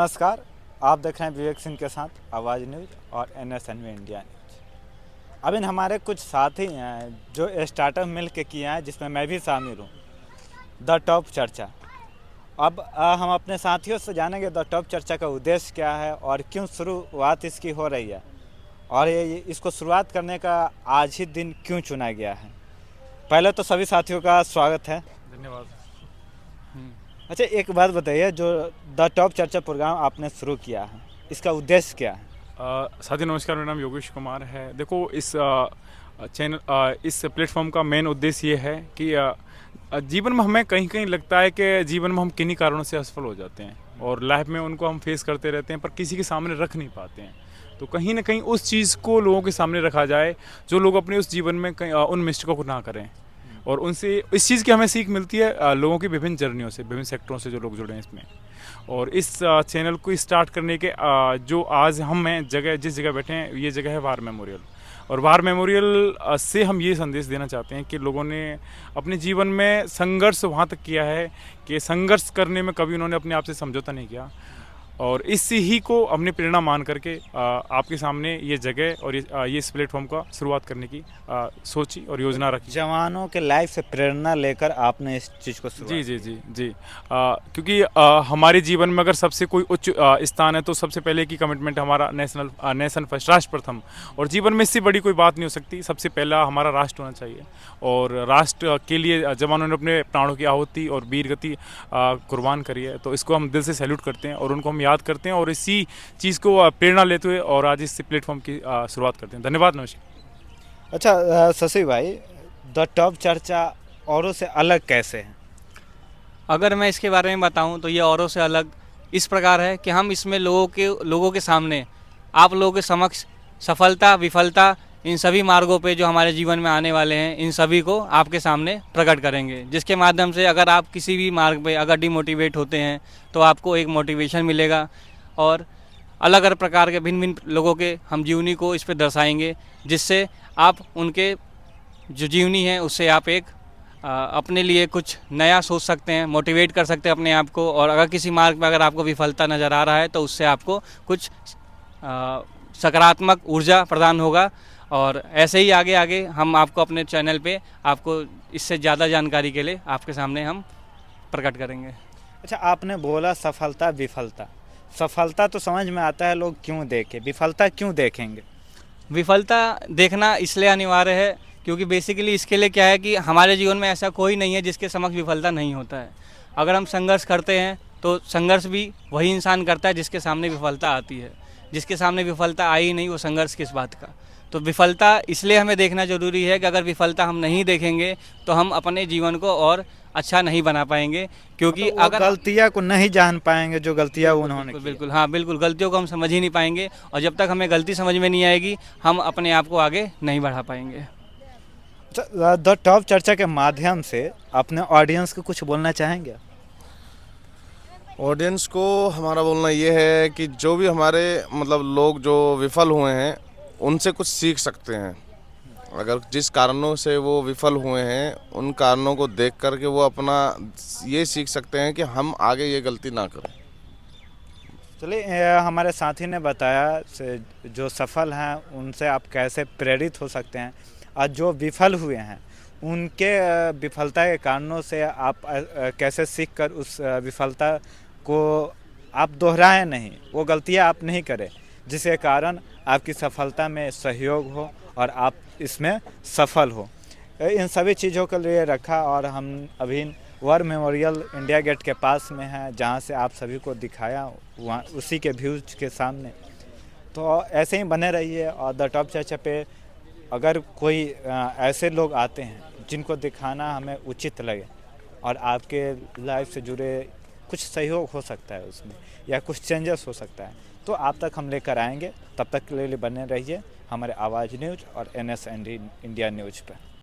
नमस्कार। आप देख रहे हैं विवेक सिंह के साथ आवाज़ न्यूज़ और NSNV इंडिया न्यूज़। अभी हमारे कुछ साथी हैं जो स्टार्टअप मिल के किए हैं, जिसमें मैं भी शामिल हूँ, द टॉप चर्चा। अब हम अपने साथियों से जानेंगे द टॉप चर्चा का उद्देश्य क्या है और क्यों शुरुआत इसकी हो रही है, और इसको शुरुआत करने का आज ही दिन क्यों चुना गया है। पहले तो सभी साथियों का स्वागत है। धन्यवाद। अच्छा, एक बात बताइए, जो द टॉप चर्चा प्रोग्राम आपने शुरू किया है, इसका उद्देश्य क्या है? साथी नमस्कार, मेरा नाम योगेश कुमार है। देखो, इस इस प्लेटफॉर्म का मेन उद्देश्य ये है कि जीवन में हमें कहीं कहीं लगता है कि जीवन में हम किन्हीं कारणों से असफल हो जाते हैं और लाइफ में उनको हम फेस करते रहते हैं, पर किसी के सामने रख नहीं पाते हैं। तो कहीं ना कहीं उस चीज़ को लोगों के सामने रखा जाए, जो लोग अपने उस जीवन में कहीं उन मिस्टेकों को ना करें, और उनसे इस चीज़ की हमें सीख मिलती है लोगों की विभिन्न जर्नियों से, विभिन्न सेक्टरों से जो लोग जुड़े हैं इसमें। और इस चैनल को स्टार्ट करने के जो आज हम हैं जगह, जिस जगह बैठे हैं, ये जगह है वार मेमोरियल। और वार मेमोरियल से हम ये संदेश देना चाहते हैं कि लोगों ने अपने जीवन में संघर्ष वहाँ तक किया है कि संघर्ष करने में कभी उन्होंने अपने आप से समझौता नहीं किया, और इसी ही को हमने प्रेरणा मान करके आपके सामने ये जगह और ये इस प्लेटफॉर्म का शुरुआत करने की सोची और योजना रखी। जवानों के लाइफ से प्रेरणा लेकर आपने इस चीज़ को जी शुरुआत जी जी जी क्योंकि हमारे जीवन में अगर सबसे कोई उच्च स्थान है तो सबसे पहले की कमिटमेंट हमारा नेशन फर्स्ट, राष्ट्र प्रथम। और जीवन में इससे बड़ी कोई बात नहीं हो सकती। सबसे पहला हमारा राष्ट्र होना चाहिए, और राष्ट्र के लिए जवानों ने अपने प्राणों की आहुति और वीर गति कुर्बान करी है। तो इसको हम दिल से सैल्यूट करते हैं और उनको हम याद करते हैं, और इसी चीज़ को प्रेरणा लेते हुए और आज इस प्लेटफॉर्म की शुरुआत करते हैं। धन्यवाद। नमस्कार। अच्छा, शशि भाई, द टॉप चर्चा औरों से अलग कैसे है? अगर मैं इसके बारे में बताऊं तो ये औरों से अलग इस प्रकार है कि हम इसमें लोगों के सामने, आप लोगों के समक्ष सफलता विफलता, इन सभी मार्गों पे जो हमारे जीवन में आने वाले हैं, इन सभी को आपके सामने प्रकट करेंगे, जिसके माध्यम से अगर आप किसी भी मार्ग पे अगर डिमोटिवेट होते हैं तो आपको एक मोटिवेशन मिलेगा, और अलग अलग प्रकार के भिन्न भिन्न लोगों के हम जीवनी को इस पर दर्शाएंगे, जिससे आप उनके जो जीवनी है उससे आप एक अपने लिए कुछ नया सोच सकते हैं, मोटिवेट कर सकते हैं अपने आप को। और अगर किसी मार्ग में अगर आपको विफलता नज़र आ रहा है तो उससे आपको कुछ सकारात्मक ऊर्जा प्रदान होगा, और ऐसे ही आगे आगे हम आपको अपने चैनल पे आपको इससे ज़्यादा जानकारी के लिए आपके सामने हम प्रकट करेंगे। अच्छा, आपने बोला सफलता विफलता। सफलता तो समझ में आता है, लोग क्यों देखें, विफलता क्यों देखेंगे? विफलता देखना इसलिए अनिवार्य है क्योंकि बेसिकली इसके लिए क्या है कि हमारे जीवन में ऐसा कोई नहीं है जिसके समक्ष विफलता नहीं होता है। अगर हम संघर्ष करते हैं तो संघर्ष भी वही इंसान करता है जिसके सामने विफलता आती है। जिसके सामने विफलता आई नहीं, वो संघर्ष किस बात का। तो विफलता इसलिए हमें देखना ज़रूरी है कि अगर विफलता हम नहीं देखेंगे तो हम अपने जीवन को और अच्छा नहीं बना पाएंगे, क्योंकि मतलब अगर गलतियां को नहीं जान पाएंगे जो गलतियां उन्होंने बिल्कुल की। बिल्कुल, हाँ बिल्कुल, गलतियों को हम समझ ही नहीं पाएंगे, और जब तक हमें गलती समझ में नहीं आएगी हम अपने आप को आगे नहीं बढ़ा पाएंगे। अच्छा, द टॉप चर्चा के माध्यम से अपने ऑडियंस को कुछ बोलना चाहेंगे? ऑडियंस को हमारा बोलना ये है कि जो भी हमारे मतलब लोग जो विफल हुए हैं उनसे कुछ सीख सकते हैं। अगर जिस कारणों से वो विफल हुए हैं उन कारणों को देख कर के वो अपना ये सीख सकते हैं कि हम आगे ये गलती ना करें। चलिए, हमारे साथी ने बताया से जो सफल हैं उनसे आप कैसे प्रेरित हो सकते हैं, और जो विफल हुए हैं उनके विफलता के कारणों से आप कैसे सीख कर उस विफलता को आप दोहराएं नहीं, वो गलतियां आप नहीं करें, जिसके कारण आपकी सफलता में सहयोग हो और आप इसमें सफल हो। इन सभी चीज़ों के लिए रखा, और हम अभी वार मेमोरियल इंडिया गेट के पास में हैं, जहां से आप सभी को दिखाया, वहाँ उसी के व्यूज के सामने। तो ऐसे ही बने रहिए, और द टॉप चर्चा पे अगर कोई ऐसे लोग आते हैं जिनको दिखाना हमें उचित लगे और आपके लाइफ से जुड़े कुछ सहयोग हो सकता है उसमें, या कुछ चेंजेस हो सकता है, तो आप तक हम लेकर आएंगे। तब तक के लिए बने रहिए हमारे आवाज़ न्यूज़ और NSNV इंडिया न्यूज़ पर।